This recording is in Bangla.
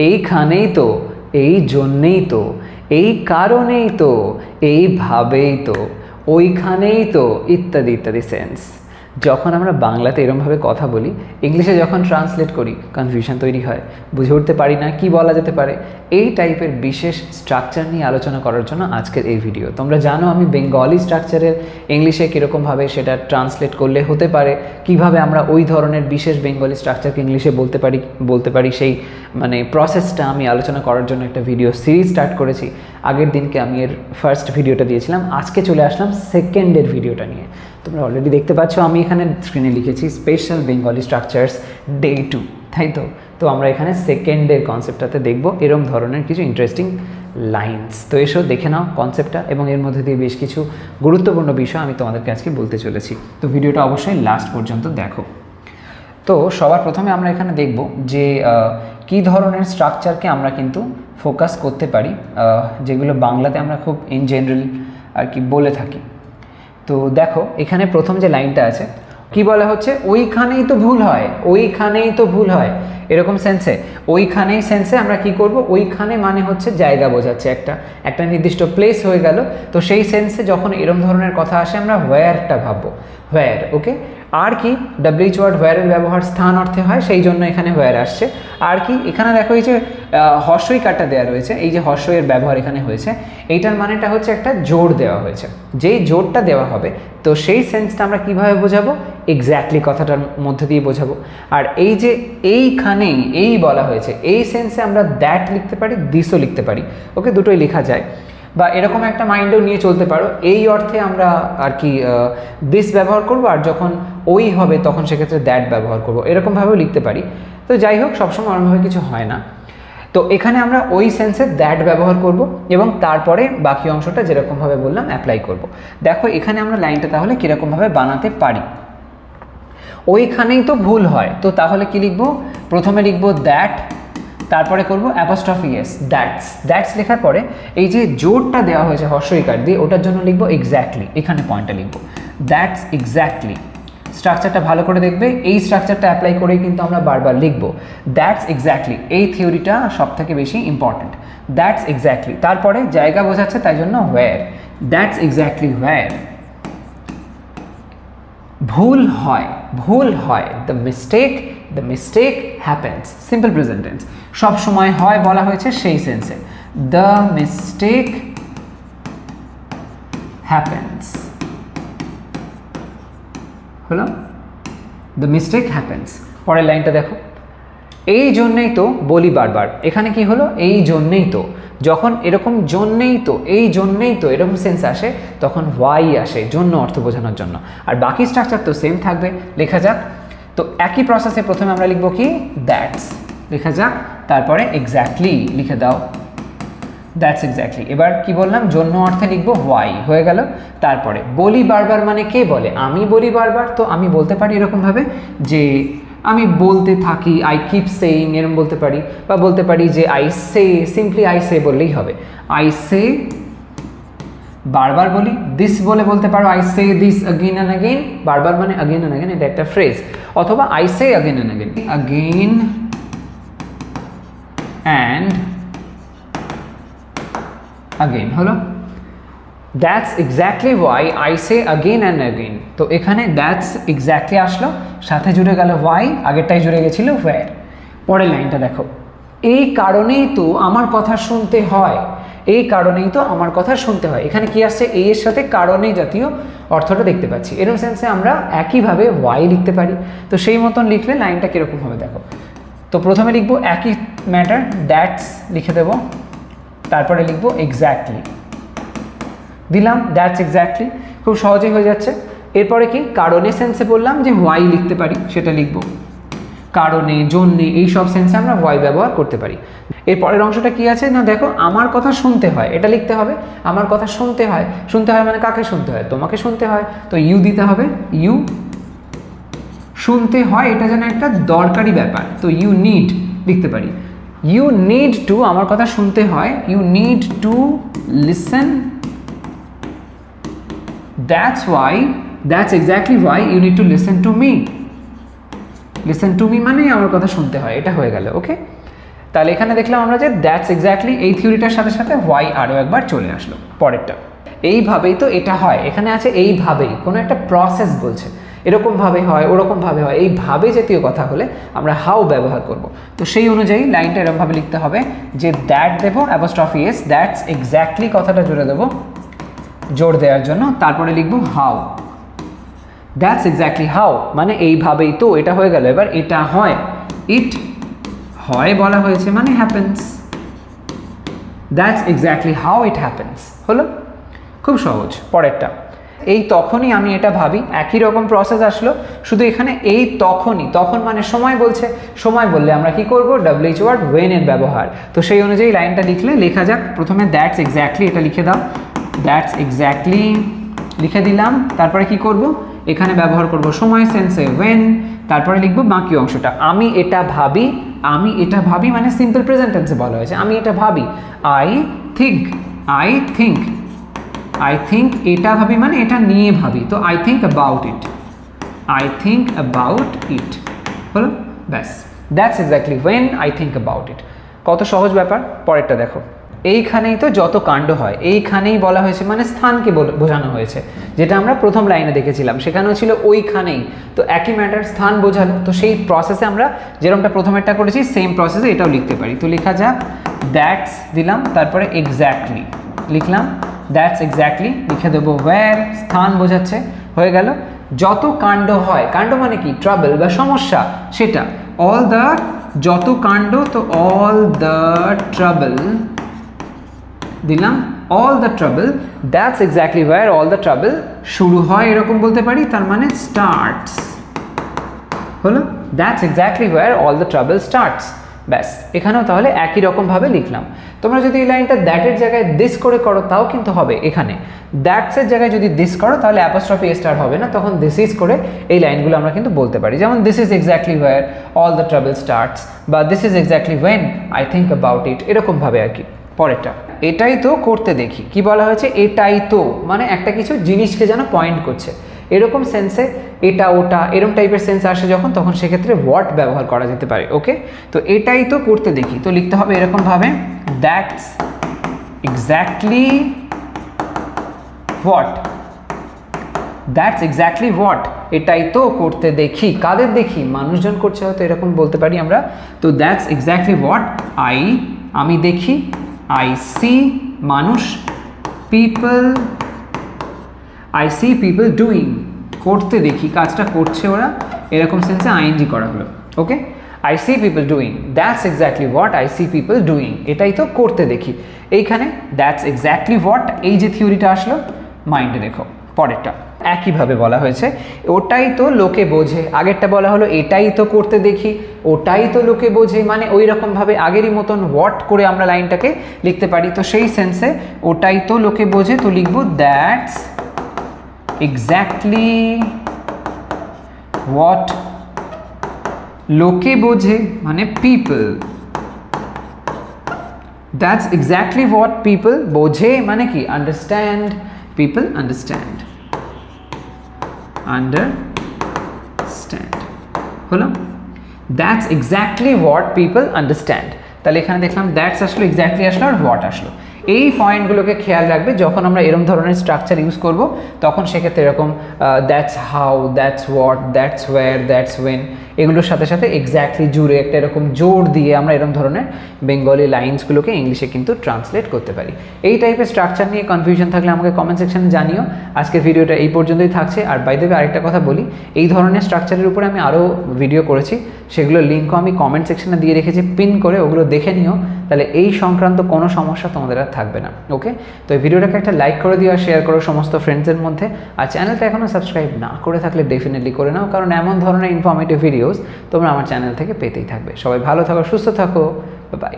এইখানেই তো, এই জন্যেই তো, এই কারণেই তো, এইভাবেই তো, ওইখানেই তো, ইত্যাদি ইত্যাদি সেন্স। যখন আমরা বাংলাতে এরকমভাবে কথা বলি, ইংলিশে যখন ট্রান্সলেট করি কনফিউশন তৈরি হয়, বুঝে উঠতে পারি না কি বলা যেতে পারে। এই টাইপের বিশেষ স্ট্রাকচার নিয়ে আলোচনা করার জন্য আজকের এই ভিডিও। তোমরা জানো আমি বেঙ্গলি স্ট্রাকচারের ইংলিশে কীরকমভাবে সেটা ট্রান্সলেট করলে হতে পারে, কিভাবে আমরা ওই ধরনের বিশেষ বেঙ্গলি স্ট্রাকচারকে ইংলিশে বলতে পারি সেই মানে প্রসেসটা আমি আলোচনা করার জন্য একটা ভিডিও সিরিজ স্টার্ট করেছি। আগের দিনকে আমি এর ফার্স্ট ভিডিওটা দিয়েছিলাম, আজকে চলে আসলাম সেকেন্ডের ভিডিওটা নিয়ে। তোমরা অলরেডি দেখতে পাচ্ছ আমি এখানে স্ক্রিনে লিখেছি স্পেশাল বেঙ্গলি স্ট্রাকচার্স ডে 2, তাই তো? তো আমরা এখানে সেকেন্ডের কনসেপ্টটাতে দেখব এরকম ধরনের কিছু ইন্টারেস্টিং লাইন্স। তো এসো দেখে নাও কনসেপ্টটা, এবং এর মধ্যে দিয়ে বেশ কিছু গুরুত্বপূর্ণ বিষয় আমি তোমাদেরকে আজকে বলতে চলেছি। তো ভিডিওটা অবশ্যই লাস্ট পর্যন্ত দেখো। তো সবার প্রথমে আমরা এখানে দেখব যে কী ধরনের স্ট্রাকচারকে আমরা কিন্তু ফোকাস করতে পারি, যেগুলো বাংলাতে আমরা খুব ইন জেনারেল আর কি বলে থাকি। তো দেখো এখানে প্রথম যে লাইনটা আছে কি বলা হচ্ছে, ওইখানেই তো ভুল হয়, ওইখানেই তো ভুল হয়, এরকম সেন্সে। ওইখানেই সেন্সে আমরা কি করব, ওইখানে মানে হচ্ছে জায়গা বোঝাচ্ছে, একটা নির্দিষ্ট প্লেস হয়ে গেল। তো সেই সেন্সে যখন এরকম ধরনের কথা আসে আমরা হোয়ারটা ভাববো, হোয়ার। ওকে, আর কি WH ওয়ার্ড হোয়ারের ব্যবহার স্থান অর্থে হয়, সেই জন্য এখানে হোয়ার আসছে। আর কি এখানে দেখো এই যে হর্ষই কাটা দেওয়া রয়েছে, এই যে হর্ষয়ের ব্যবহার এখানে হয়েছে, এইটার মানেটা হচ্ছে একটা জোর দেওয়া হয়েছে। যেই জোরটা দেওয়া হবে তো সেই সেন্সটা আমরা কিভাবে বোঝাবো, এক্স্যাক্টলি কথাটার মধ্যে দিয়ে বোঝাবো। আর এই যে এইখানেই এই বলা হয়েছে, এই সেন্সে আমরা দ্যাট লিখতে পারি, দিসও লিখতে পারি। ওকে, দুটোই লেখা যায়, বা এরকম একটা মাইন্ডেও নিয়ে চলতে পারো। এই অর্থে আমরা আর কি দিস ব্যবহার করব, আর যখন ওই হবে তখন সেক্ষেত্রে দ্যাট ব্যবহার করব, এরকমভাবেও লিখতে পারি। তো যাই হোক, সবসময় অন্যভাবে কিছু হয় না। তো এখানে আমরা ওই সেন্সে দ্যাট ব্যবহার করব, এবং তারপরে বাকি অংশটা যেরকমভাবে বললাম অ্যাপ্লাই করব। দেখো এখানে আমরা লাইনটা তাহলে কীরকমভাবে বানাতে পারি। ওইখানেই তো ভুল হয়, তো তাহলে কি লিখব, প্রথমে লিখব দ্যাট, তারপরে করব অ্যাপোস্ট্রফি এস, দ্যাটস। দ্যাটস লেখার পরে এই যে জোরটা দেওয়া হয়েছে হর্ষইকার দিয়ে, ওটার জন্য লিখব এক্স্যাক্টলি, এখানে পয়েন্টটা লিখব দ্যাটস এক্স্যাক্টলি। স্ট্রাকচারটা ভালো করে দেখবে, এই স্ট্রাকচারটা অ্যাপ্লাই করেই কিন্তু আমরা বারবার লিখব দ্যাটস এক্স্যাক্টলি। এই থিওরিটা সব থেকে বেশি ইম্পর্টেন্ট, দ্যাটস এক্স্যাক্টলি। তারপরে জায়গা বোঝাচ্ছে তাই জন্য হোয়ার, দ্যাটস এক্স্যাক্টলি হোয়ার। ভুল হয়, ভুল হয়, the mistake happens, simple present tense. সব সময় হয় বলা হয়েছে সেই সেন্সে, দ্য মিস্টেক হ্যাপেন্স হলো, দ্য মিস্টেক হ্যাপেন্স। পরের লাইনটা দেখো, এই জন্যেই তো বলি বারবার। এখানে কি হলো, এই জন্যেই তো। যখন এরকম জন্যেই তো, এই জন্যেই তো এরকম সেন্স আসে, তখন হোয়াই আসে, জন্য অর্থ বোঝানোর জন্য। আর বাকি স্ট্রাকচার তো সেম থাকবে, লেখা যাক। তো একই প্রসেসে প্রথমে আমরা লিখব কি, দ্যাটস, লেখা যাক। তারপরে এক্স্যাক্টলি লিখে দাও, দ্যাটস এক্স্যাক্টলি। এবার কি বললাম, জন্য অর্থে লিখবো হোয়াই, হয়ে গেল। তারপরে বলি বারবার মানে কে বলে, আমি বলি বারবার। তো আমি বলতে পারি এরকমভাবে যে আমি বলতে থাকি, আই কিপ সেইং, এরকম বলতে পারি। বা বলতে পারি যে I say, simply I say বললেই হবে, আই সে, বারবার বলি। দিস বলে বলতে পারো, I say this again and again, বারবার মানে অ্যাগেন অ্যান্ড অ্যাগেন, এটা একটা ফ্রেজ। অথবা I say again and again, again and again হলো। That's exactly why I say again and again. তো এখানে দ্যাটস এক্স্যাক্টলি আসলো, সাথে জুড়ে গেল ওয়াই, আগেরটাই জুড়ে গেছিল হোয়ার। পরের লাইনটা দেখো, এই কারণেই তো আমার কথা শুনতে হয়, এই কারণেই তো আমার কথা শুনতে হয়। এখানে কি আসছে, এই এর সাথে কারণে জাতীয় অর্থটা দেখতে পাচ্ছি। এরকম সেন্সে আমরা একইভাবে ওয়াই লিখতে পারি। তো সেই মতন লিখলে লাইনটা কীরকম হবে দেখো। তো প্রথমে লিখবো একই ম্যাটার, দ্যাটস লিখে দেব, তারপরে লিখবো এক্স্যাক্টলি, দিলাম দ্যাটস এক্স্যাক্টলি, খুব সহজেই হয়ে যাচ্ছে। এরপরে কি, কারণে সেন্সে বললাম যে হোয়াই লিখতে পারি, সেটা লিখবো। কারণে, জন্যে, এই সব সেন্সে আমরা হোয়াই ব্যবহার করতে পারি। এর পরের অংশটা কি আছে না, দেখো আমার কথা শুনতে হয়, এটা লিখতে হবে। আমার কথা শুনতে হয়, শুনতে হয় মানে কাকে শুনতে হয়, তোমাকে শুনতে হয়। তো ইউ দিতে হবে, ইউ। শুনতে হয় এটা যেন একটা দরকারি ব্যাপার, তো ইউ নিড লিখতে পারি। ইউ নিড টু, আমার কথা শুনতে হয়, you need to listen, that's exactly why you need to listen to me মানে আমার কথা শুনতে হয়, এটা হয়ে গেল। ওকে, তাহলে এখানে দেখলাম আমরা যে দ্যাটস এক্স্যাক্টলি এই থিওরিটার সাথে সাথে হোয়াই আরও একবার চলে আসলো। পরেরটা, এইভাবেই তো এটা হয়, এখানে আছে এইভাবেই, কোনো একটা প্রসেস বলছে, এরকমভাবে হয় ওরকমভাবে হয়, এইভাবে জাতীয় কথা হলে আমরা হাউ ব্যবহার করব। তো সেই অনুযায়ী লাইনটা এরকমভাবে লিখতে হবে যে দ্যাট দেবো অ্যাপোস্ট্রফি এস, দ্যাটস এক্স্যাক্টলি কথাটা জুড়ে দেবো জোর দেওয়ার জন্য, তারপরে লিখবো হাউ, দ্যাটস এক্স্যাক্টলি হাউ মানে এইভাবেই তো এটা হয়ে গেল। এবার এটা হয়, ইট হয় বলা হয়েছে মানে happens, that's exactly how it happens. হলো, খুব সহজ। পরেরটা, এই তখনই আমি এটা ভাবি, একই রকম প্রসেস আসলো, শুধু এখানে এই তখনই, তখন মানে সময় বলছে, সময় বললে আমরা কি করব, WH ওয়ার্ড ওয়েন এর ব্যবহার। তো সেই অনুযায়ী লাইনটা লিখলে লেখা যাক। প্রথমে দ্যাটস এক্স্যাক্টলি এটা লিখে দাও, দ্যাটস এক্স্যাক্টলি লিখে দিলাম, তারপরে কি করব, এখানে ব্যবহার করব সময় সেন্সে ওয়েন, তারপরে লিখব বাকি অংশটা, আমি এটা ভাবি, আমি এটা ভাবি মানে সিম্পল প্রেজেন্ট টেন্সে বলা হয়েছে, আমি এটা ভাবি, I think, I think, I think এটা ভাবি মানে এটা নিয়ে ভাবি, তো I think about it, I think about it. হলো, ব্যাস, that's exactly when I think about it. কত সহজ ব্যাপার। পরেরটা দেখো, এইখানেই তো যত কাণ্ড হয়, এইখানেই বলা হয়েছে মানে স্থানকে বোঝানো হয়েছে, যেটা আমরা প্রথম লাইনে দেখেছিলাম, সেখানেও ছিল ওইখানেই, তো একই ম্যাটার, স্থান বোঝালো। তো সেই প্রসেসে আমরা যেরকমটা প্রথমেরটা করেছি সেম প্রসেসে এটাও লিখতে পারি। তো লেখা যাক দ্যাটস দিলাম, তারপরে এক্স্যাক্টলি লিখলাম, দ্যাটস এক্স্যাক্টলি লিখে দেবো ওয়্যার, স্থান বোঝাচ্ছে, হয়ে গেল। যত কাণ্ড হয়, কাণ্ড মানে কি, ট্রাবল বা সমস্যা, সেটা অল দ্য, যত কাণ্ড, তো অল দ্য ট্রাবল দিলাম, all the trouble, that's exactly where all the trouble শুরু হয়, এরকম বলতে পারি, তার মানে স্টার্টস। হলো, that's exactly where all the trouble starts. ব্যাস, এখানেও তাহলে একই রকমভাবে লিখলাম। তোমরা যদি এই লাইনটা দ্যাটের জায়গায় দিস করে করো তাও কিন্তু হবে। এখানে দ্যাটসের জায়গায় যদি দিস করো তাহলে অ্যাপোস্ট্রফি এস স্টার্ট হবে না, তখন দিস ইজ করে এই লাইনগুলো আমরা কিন্তু বলতে পারি, যেমন this is exactly where all the trouble starts, বা this is exactly when I think about it, এরকমভাবে আর কি। পরেরটা, এটাই তো করতে দেখি, কি বলা হয়েছে, এটাই তো মানে একটা কিছু জিনিসকে যেন পয়েন্ট করছে, এরকম সেন্সে এটা ওটা এরকম টাইপের সেন্স আসে যখন, তখন সেক্ষেত্রে হোয়াট ব্যবহার করা যেতে পারে। ওকে, তো এটাই তো করতে দেখি, তো লিখতে হবে এরকমভাবে that's exactly what, that's exactly what, এটাই তো করতে দেখি, কাদের দেখি, মানুষজন করছে হয়তো, এরকম বলতে পারি আমরা। তো দ্যাটস এক্স্যাক্টলি হোয়াট আই, আমি দেখি, আই সি মানুষ, people, I see people doing, করতে দেখি, কাজটা করছে ওরা, এরকম সেন্সে আইএনজি করা হলো। Okay, I see people doing, that's exactly what I see people doing, এটাই তো করতে দেখি। এইখানে দ্যাটস এক্স্যাক্টলি হোয়াট, এই যে থিওরিটা আসলো মাইন্ডে রেখো। পরেরটা একইভাবে বলা হয়েছে, ওটাই তো লোকে বোঝে, আগেরটা বলা হলো এটাই তো করতে দেখি, ওটাই তো লোকে বোঝে, মানে ওই রকমভাবে আগেরই মতন হোয়াট করে আমরা লাইনটাকে লিখতে পারি। তো সেই সেন্সে ওটাই তো লোকে বোঝে, তো লিখবো দ্যাটস এক্স্যাক্টলি হোয়াট লোকে বোঝে মানে people, that's exactly what people বোঝে মানে কি, আন্ডারস্ট্যান্ড, পিপল আন্ডারস্ট্যান্ড, আন্ডারস্ট্যান্ড। হলো, that's exactly what people understand. তাহলে এখানে দেখলাম দ্যাটস আসলো, এক্স্যাক্টলি আসলো, আর হোয়াট আসলো। এই পয়েন্টগুলোকে খেয়াল রাখবে যখন আমরা এরকম ধরনের স্ট্রাকচার ইউজ করব, তখন সেক্ষেত্রে এরকম that's how, that's what, that's where, that's when, এগুলোর সাথে সাথে এক্স্যাক্টলি জুড়ে একটা এরকম জোর দিয়ে আমরা এরকম ধরনের বেঙ্গলি লাইন্সগুলোকে ইংলিশে কিন্তু ট্রান্সলেট করতে পারি। এই টাইপের স্ট্রাকচার নিয়ে কনফিউশন থাকলে আমাকে কমেন্ট সেকশনে জানিও। আজকের ভিডিওটা এই পর্যন্তই থাকছে। আর বাই দ্য ওয়ে আরেকটা কথা বলি, এই ধরনের স্ট্রাকচারের উপরে আমি আরও ভিডিও করেছি, সেগুলোর লিঙ্কও আমি কমেন্ট সেকশনে দিয়ে রেখেছি, পিন করে, ওগুলো দেখে নিও, তাহলে এই সংক্রান্ত কোনো সমস্যা তোমাদের আর থাকবে না। ওকে, তো এই ভিডিওটাকে একটা লাইক করে দিও আর শেয়ার করো সমস্ত ফ্রেন্ডসের মধ্যে। আর চ্যানেলটা এখনও সাবস্ক্রাইব না করে থাকলে ডেফিনেটলি করে নাও, কারণ এমন ধরনের ইনফরমেটিভ ভিডিওস তোমরা আমার চ্যানেল থেকে পেতেই থাকবে। সবাই ভালো থাকো, সুস্থ থাকো, বাই।